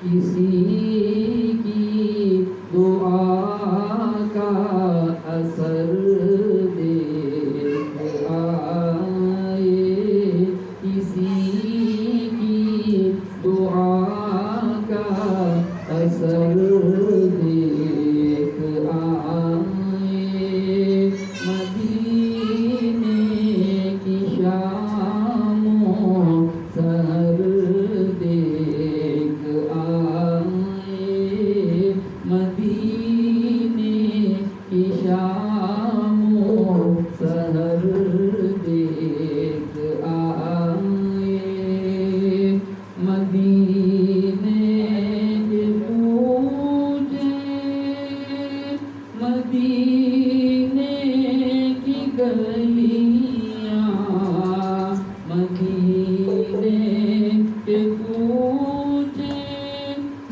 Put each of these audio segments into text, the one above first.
کسی کی دعا کا اثر دیکھ آئے، کسی کی دعا کا اثر دیکھ آئے، مدینے کی شام و سحر دیکھ آئے، مدینے کی شام و سحر دیکھ آئے، مدینے کے پوجے، مدینے کی گلیاں، مدینے کے پوجے،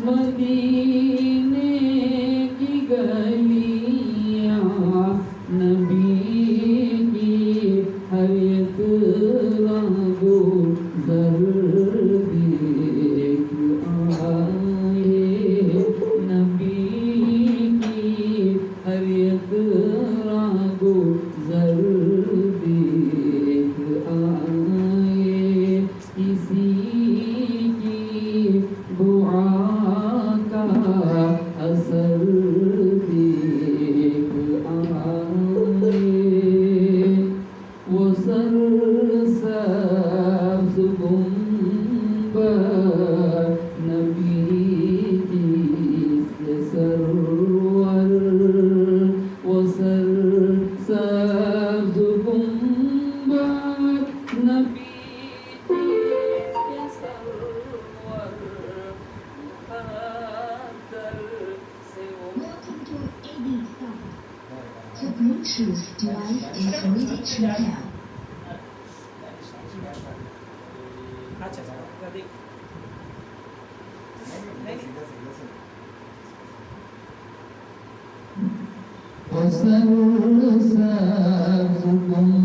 مدینے کی گلیاں، نبی کی ہر ایک رنگ و زر دیکھ آئے، نبی کی ہر ایک رنگ و زر دیکھ آئے، کسی کی دعا کا اثر دیکھ آئے، وہ سرسبز گنبد نبی جس سرور، وہ سرسبز گنبد نبی جس سرور، مقدر سے وہ Welcome to AB Stop. The Bluetooth device is ready to pair. اچھا اچھا دیکھ وہ سرسبز گنبد